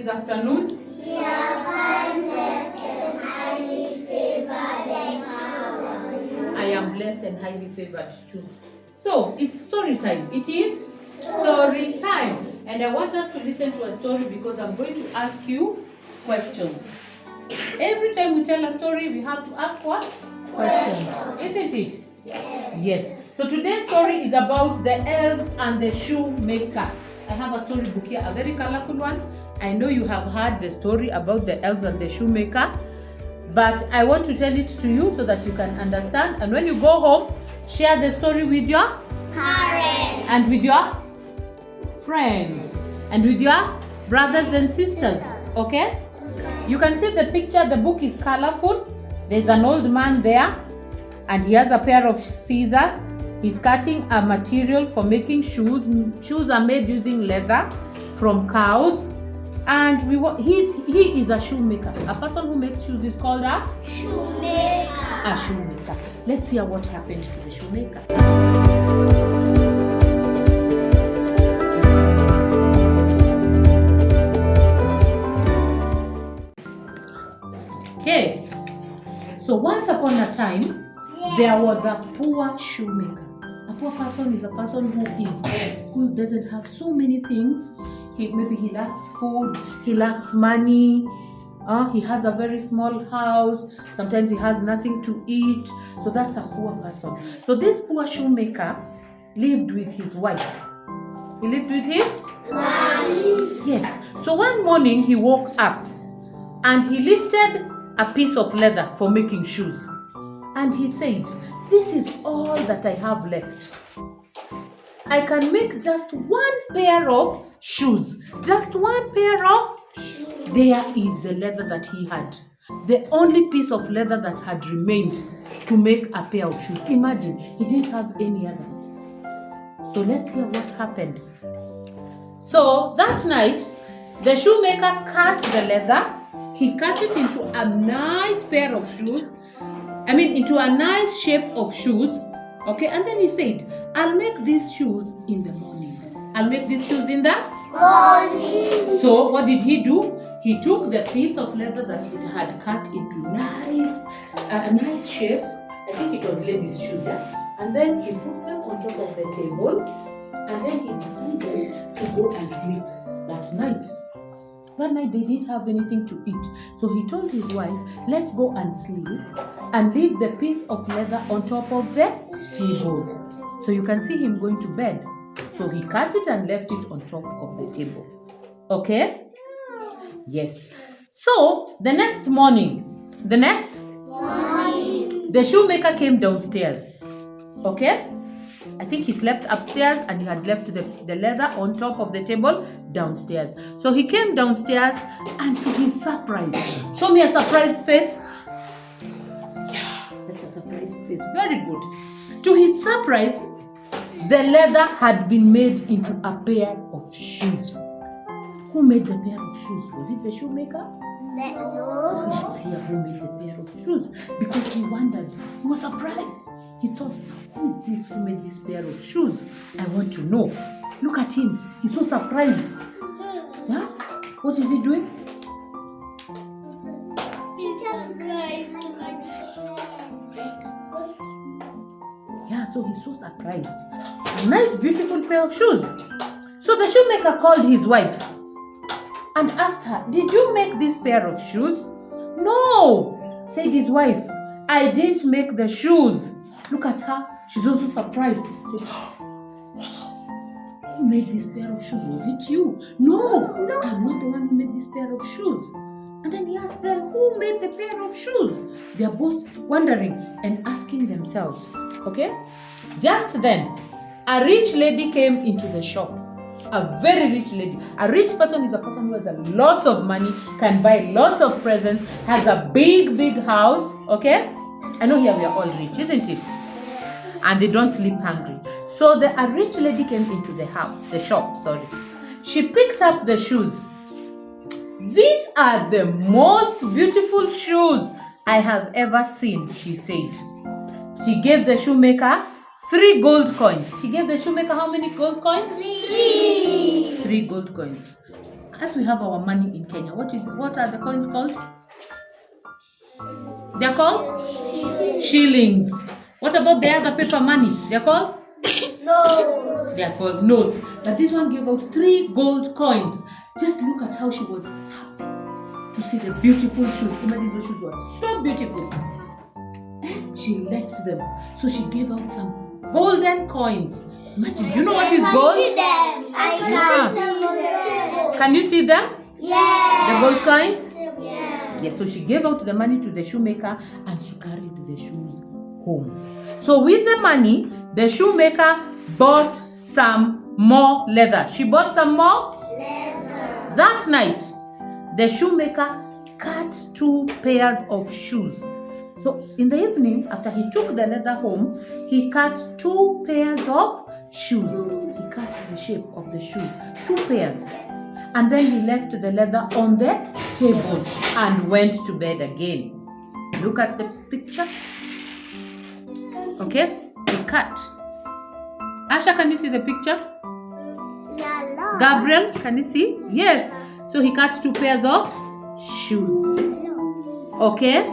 this afternoon? Yeah, I'm blessed and highly favored. And how are you? I am blessed and highly favored too. So, it's story time. It is story time. And I want us to listen to a story because I'm going to ask you questions. Every time we tell a story, we have to ask what? Questions. Isn't it? Yes. So today's story is about the elves and the shoemaker. I have a story book here, a very colorful one. I know you have heard the story about the elves and the shoemaker, but I want to tell it to you so that you can understand. And when you go home, share the story with your Parents. and with your friends and with your brothers and sisters. Okay? You can see the picture. The book is colorful. There's an old man there, and he has a pair of scissors. He's cutting a material for making shoes. Shoes are made using leather from cows. And he is a shoemaker. A person who makes shoes is called a Shoemaker. a shoemaker. Let's hear what happened to the shoemaker. Okay. So once upon a time, there was a poor shoemaker. A poor person is a person who doesn't have so many things. Maybe he lacks food, he lacks money, he has a very small house, sometimes he has nothing to eat. So that's a poor person. So this poor shoemaker lived with his wife. He lived with his Wife. Yes. So one morning he woke up and he lifted a piece of leather for making shoes. And he said, "This is all that I have left. I can make just one pair of shoes. Just one pair of shoes." There is the leather that he had. The only piece of leather that had remained to make a pair of shoes. Imagine, he didn't have any other. So let's hear what happened. So that night, the shoemaker cut the leather. He cut it into a nice pair of shoes. Into a nice shape of shoes. Okay, and then he said, "I'll make these shoes in the morning. I'll make these shoes in the Morning. So what did he do? He took the piece of leather that he had cut into a nice shape. I think it was ladies' shoes, yeah? And then he put them on top of the table. And then he decided to go and sleep that night. That night they didn't have anything to eat. So he told his wife, "Let's go and sleep and leave the piece of leather on top of the table." So you can see him going to bed. So he cut it and left it on top of the table. Okay? Yes. So the next morning, the shoemaker came downstairs. Okay? I think he slept upstairs and he had left the leather on top of the table downstairs. So he came downstairs and to his surprise, show me a surprised face. Yeah, that's a surprised face. Very good. To his surprise, the leather had been made into a pair of shoes. Who made the pair of shoes? Was it the shoemaker? No. Let's hear who made the pair of shoes. Because he wondered, he was surprised. He thought, who is this who made this pair of shoes? I want to know. Look at him. He's so surprised. Yeah? What is he doing? Yeah, so he's so surprised. A nice, beautiful pair of shoes. So the shoemaker called his wife and asked her, "Did you make this pair of shoes?" "No," said his wife. "I didn't make the shoes." Look at her. She's also surprised. She said, "Who made this pair of shoes? Was it you?" No, I'm not the one who made this pair of shoes." And then he asked them, "Who made the pair of shoes?" They are both wondering and asking themselves. Okay? Just then, a rich lady came into the shop. A very rich lady. A rich person is a person who has a lot of money, can buy lots of presents, has a big house. Okay? I know here we are all rich, isn't it? And they don't sleep hungry. So a rich lady came into the shop. She picked up the shoes. "These are the most beautiful shoes I have ever seen," she said. She gave the shoemaker 3 gold coins. She gave the shoemaker how many gold coins? 3. 3 gold coins. as we have our money in Kenya, what are the coins called? They're called shillings. What about the other paper money? They're called No. They are called notes. But this one gave out 3 gold coins. Just look at how she was happy to see the beautiful shoes. Imagine those shoes were so beautiful. She liked them. So she gave out some golden coins. Imagine, do you know what is gold? Can you see them? Yeah. The gold coins? Yeah. Yes, so she gave out the money to the shoemaker and she carried the shoes home. So with the money, the shoemaker bought some more leather. She bought some more Leather. That night. The shoemaker cut 2 pairs of shoes. So in the evening, after he took the leather home, he cut 2 pairs of shoes. He cut the shape of the shoes, 2 pairs. And then he left the leather on the table and went to bed again. Look at the picture. Okay, he cut. Asha, can you see the picture? No. Gabriel, can you see? Yes. So he cut 2 pairs of shoes. Okay?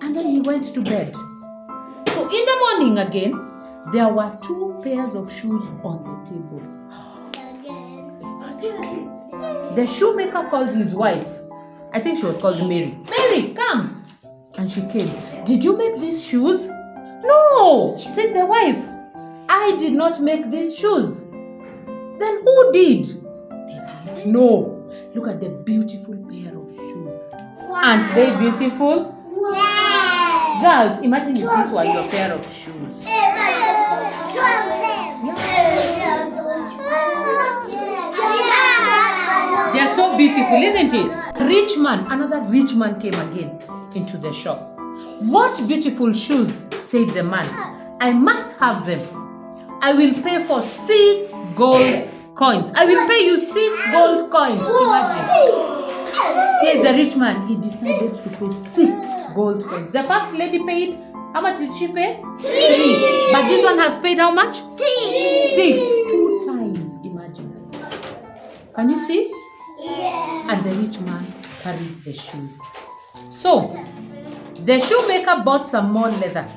And then he went to bed. So in the morning again, there were 2 pairs of shoes on the table. The shoemaker called his wife. I think she was called Mary. Mary, come. And she came. Did you make these shoes? No, said the wife. I did not make these shoes. Then who did? They didn't know. Look at the beautiful pair of shoes. Aren't they beautiful? Yeah. Girls, imagine if this were your pair of shoes. They are so beautiful, isn't it? Another rich man came again into the shop. What beautiful shoes, said the man. I must have them. I will pay for 6 gold coins. I will pay you 6 gold coins. Imagine. Here's the rich man. He decided to pay 6 gold coins. The first lady paid, how much did she pay? 3. But this one has paid how much? 6. 2 times. Imagine. Can you see? Yeah. And the rich man carried the shoes. So, the shoemaker bought some more leather.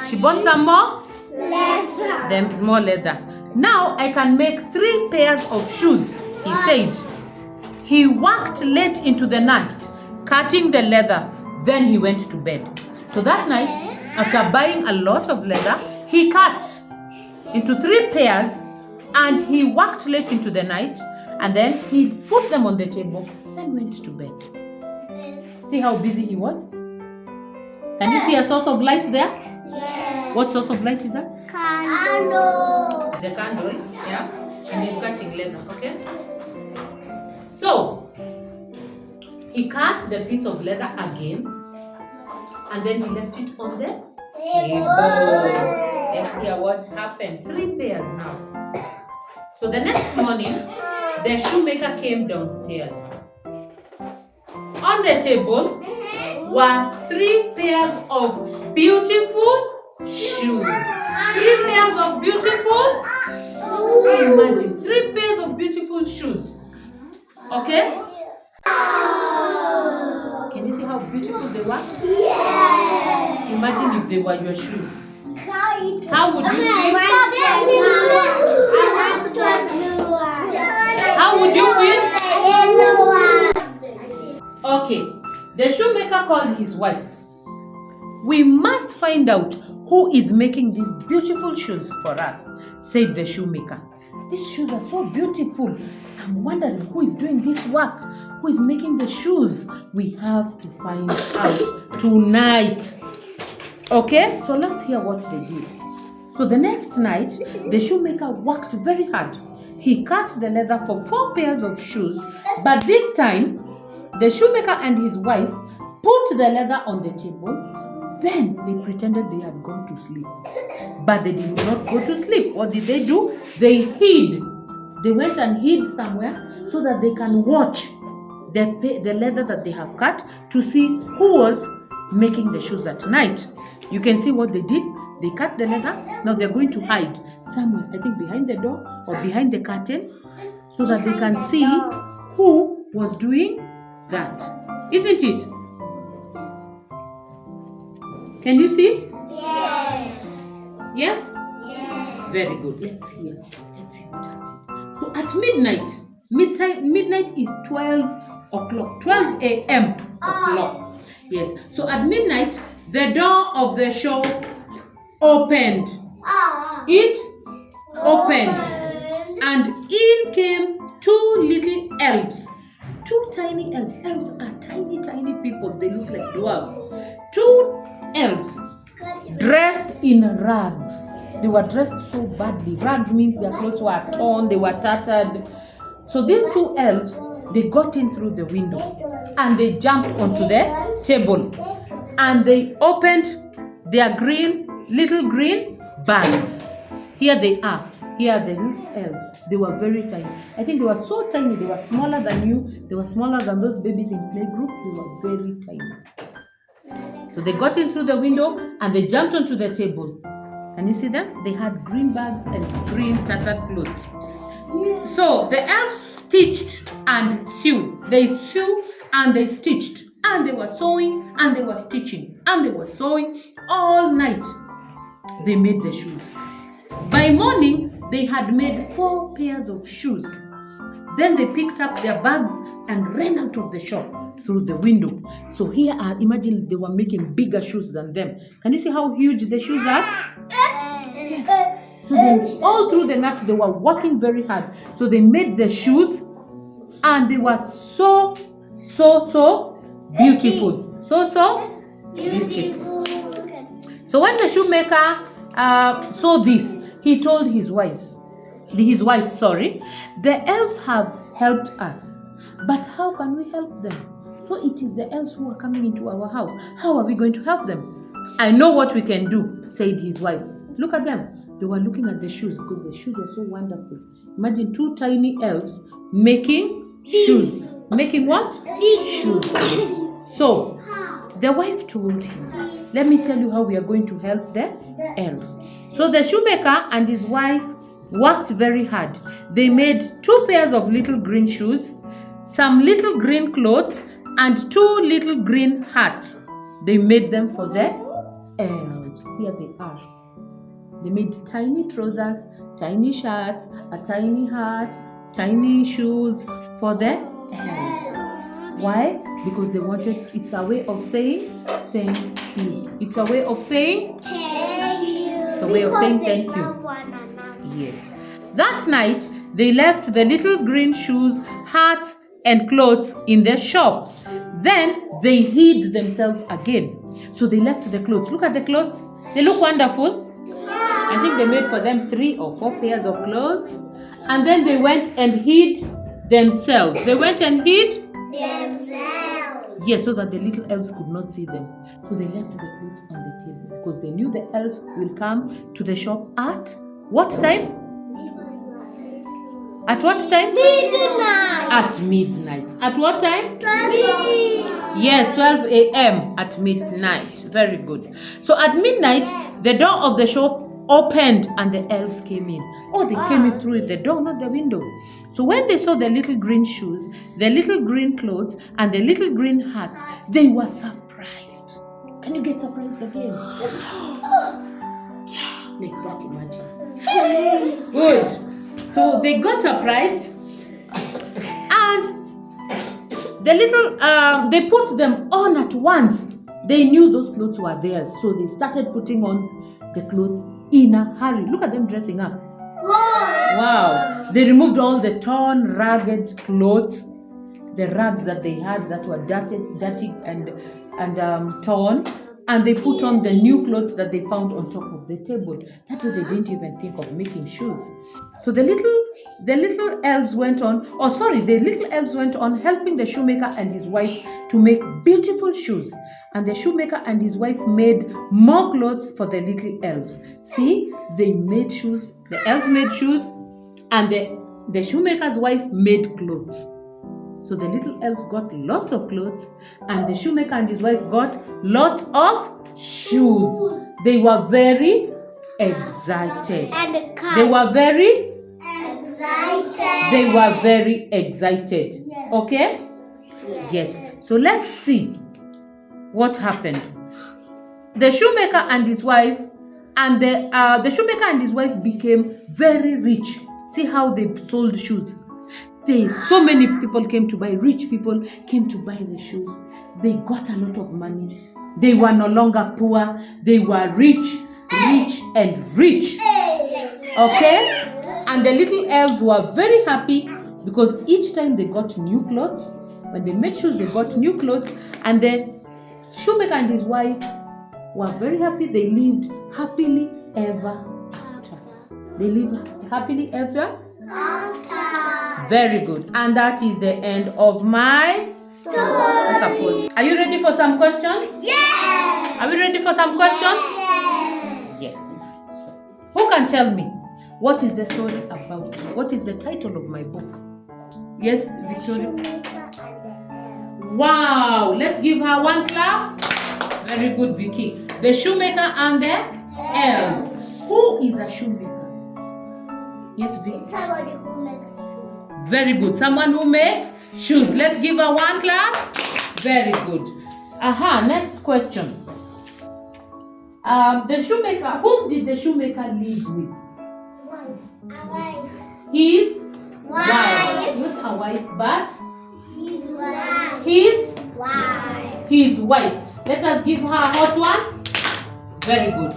She bought some more? Leather. Then more leather. Now I can make 3 pairs of shoes, he said. He worked late into the night, cutting the leather. Then he went to bed. So that night, after buying a lot of leather, he cut into 3 pairs and he worked late into the night. And then he put them on the table, then went to bed. See how busy he was? Can you see a source of light there? Yeah. What source of light is that? Candle. The candle, yeah? And he's cutting leather, okay? So, he cut the piece of leather again, and then he left it on the table. Let's hear what happened. 3 pairs now. So the next morning, the shoemaker came downstairs. On the table were 3 pairs of beautiful shoes. 3 pairs of beautiful shoes. Imagine 3 pairs of beautiful shoes. Okay? Can you see how beautiful they were? Yeah. Imagine if they were your shoes. How would you feel? How would you feel? Yellow. Okay. The shoemaker called his wife. We must find out who is making these beautiful shoes for us, said the shoemaker. These shoes are so beautiful. I'm wondering who is doing this work. Who is making the shoes? We have to find out tonight. Okay, so let's hear what they did. So the next night, the shoemaker worked very hard. He cut the leather for 4 pairs of shoes, but this time, the shoemaker and his wife put the leather on the table. Then they pretended they had gone to sleep. But they did not go to sleep. What did they do? They hid. They went and hid somewhere so that they can watch the leather that they have cut to see who was making the shoes at night. You can see what they did. They cut the leather. Now they're going to hide somewhere, I think behind the door or behind the curtain, so that they can see who was doing that. Isn't it? Can you see? Yes. Yes? Yes. Very good. Let's see what happened. So at midnight is 12 o'clock. 12 a.m. o'clock. Yes. So at midnight, the door of the shop opened. It opened. And in came two little elves. Two tiny elves. Elves are tiny, tiny people. They look like dwarves. Two elves dressed in rags. They were dressed so badly. Rags means their clothes were torn, they were tattered. So these two elves, they got in through the window and they jumped onto the table and they opened their little green bags. Here they are. Here are the little elves. They were very tiny. I think they were so tiny. They were smaller than you. They were smaller than those babies in playgroup. They were very tiny. So they got in through the window and they jumped onto the table. And you see them? They had green bags and green tattered clothes. So the elves stitched and sewed. They sewed and they stitched. And they were sewing and they were stitching. And they were sewing all night. They made the shoes. By morning, they had made 4 pairs of shoes. Then they picked up their bags and ran out of the shop through the window. So here are, imagine they were making bigger shoes than them. Can you see how huge the shoes are? Yes. So they, all through the night, they were working very hard. So they made the shoes and they were so beautiful. So beautiful. So when the shoemaker saw this, he told his wife, the elves have helped us, but how can we help them? So it is the elves who are coming into our house. How are we going to help them? I know what we can do, said his wife. Look at them. They were looking at the shoes because the shoes were so wonderful. Imagine 2 tiny elves making shoes. Making what? Shoes. So the wife told him, let me tell you how we are going to help the elves. So the shoemaker and his wife worked very hard. They made 2 pairs of little green shoes, some little green clothes, and 2 little green hats. They made them for the elves. Here they are. They made tiny trousers, tiny shirts, a tiny hat, tiny shoes for the elves. Why? Because they wanted, it's a way of saying thank you. It's a way of saying Thank you. It's a way of saying thank you. Yes. That night, they left the little green shoes, hats, and clothes in their shop. Then they hid themselves again. So they left the clothes. Look at the clothes. They look wonderful. I think they made for them 3 or 4 pairs of clothes. And then they went and hid themselves. They went and hid themselves. Yes, so that the little elves could not see them. So they left the clothes on the table because they knew the elves will come to the shop at what time? At what time? Midnight. At midnight. At what time? 12. Yes, 12 a.m. at midnight. Very good. So at midnight, the door of the shop opened and the elves came in. Oh, they came in through the door, not the window. So when they saw the little green shoes, the little green clothes, and the little green hats, they were surprised. Can you get surprised again? Yeah, like that, imagine. Good. So they got surprised, and the little, they put them on at once. They knew those clothes were theirs, so they started putting on the clothes in a hurry. Look at them dressing up. Wow. They removed all the torn, ragged clothes, the rags that they had that were dirty and torn, and they put on the new clothes that they found on top of the table. That way they didn't even think of making shoes. So the little elves went on helping the shoemaker and his wife to make beautiful shoes. And the shoemaker and his wife made more clothes for the little elves. See, they made shoes. The elves made shoes, and the shoemaker's wife made clothes. So the little elves got lots of clothes, and the shoemaker and his wife got lots of shoes. They were very excited. And They were very Excited. They were very excited. Yes. Okay? Yes. So let's see what happened. The shoemaker and his wife, and the shoemaker and his wife became very rich. See how they sold shoes. So many people came to buy. Rich people came to buy the shoes. They got a lot of money. They were no longer poor. They were rich, and rich. Okay? And the little elves were very happy because each time they got new clothes. When they made shoes, they got new clothes. And the shoemaker and his wife were very happy. They lived happily ever after. They lived happily ever After. Very good. And that is the end of my Story. Are you ready for some questions? Yes. Are we ready for some questions? Yes. Yes. Who can tell me what is the story about? What is the title of my book? Yes, Victoria? Wow. Let's give her one clap. Very good, Vicky. The shoemaker and the elves. Who is a shoemaker? Yes, Vicky. It's somebody who makes shoes. Very good. Someone who makes shoes. Let's give her one clap. Very good. Next question. The shoemaker. Whom did the shoemaker live with? A wife. His Wife. Not a wife, but His wife. his Wife. his wife. Let us give her a hot one. Very good.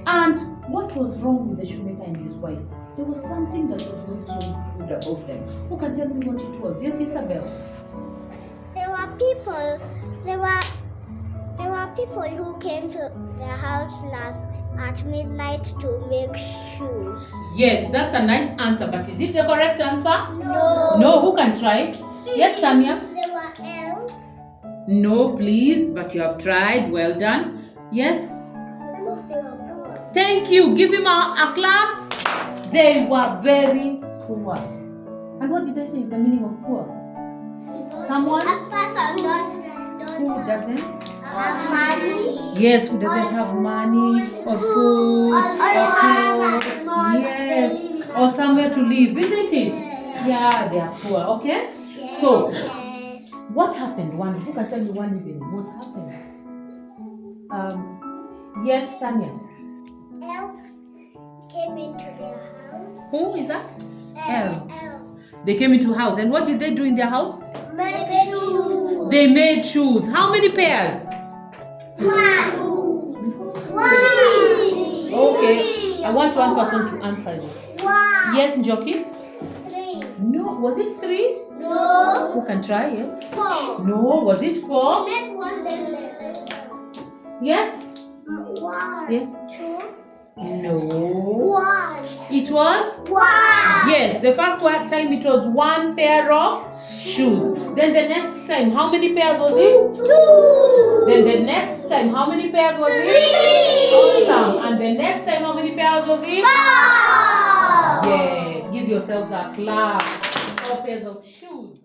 And what was wrong with the shoemaker and his wife? There was something that was not so good about them. Who can tell me what it was? Yes, Isabel. There were people who came to their house at midnight to make shoes. Yes, that's a nice answer, but is it the correct answer? No. No, who can try it? Yes, Tanya? There were elves. No, please, but you have tried. Well done. Yes? They were poor. Thank you. Give him a clap. They were very poor. And what did I say is the meaning of poor? Someone A person who don't doesn't. have money. Yes, who doesn't have money or food or clothes. Yes, or somewhere to live, isn't it? Yeah, they are poor. Okay. So, Yes. what happened? Who can tell me one evening? What happened? Yes, Tanya. Elves came into their house. Who is that? Elves. Elves. They came into house, and what did they do in their house? Make shoes. They made shoes. How many pairs? One. Okay, I want one person to answer it. One. Yes, Njoki? 3. No, was it 3? No. Who can try? Yes. 4. No, was it 4? Make one then Yes. 1. Yes. 2. No. 1. It was? 1. Yes, the first time it was 1 pair of shoes. Then the next time, how many pairs was it? 2. Then the next time, how many pairs was it? 3. Awesome. And the next time, how many pairs was it? 4. Yes. Give yourselves a clap. 4 pairs of shoes.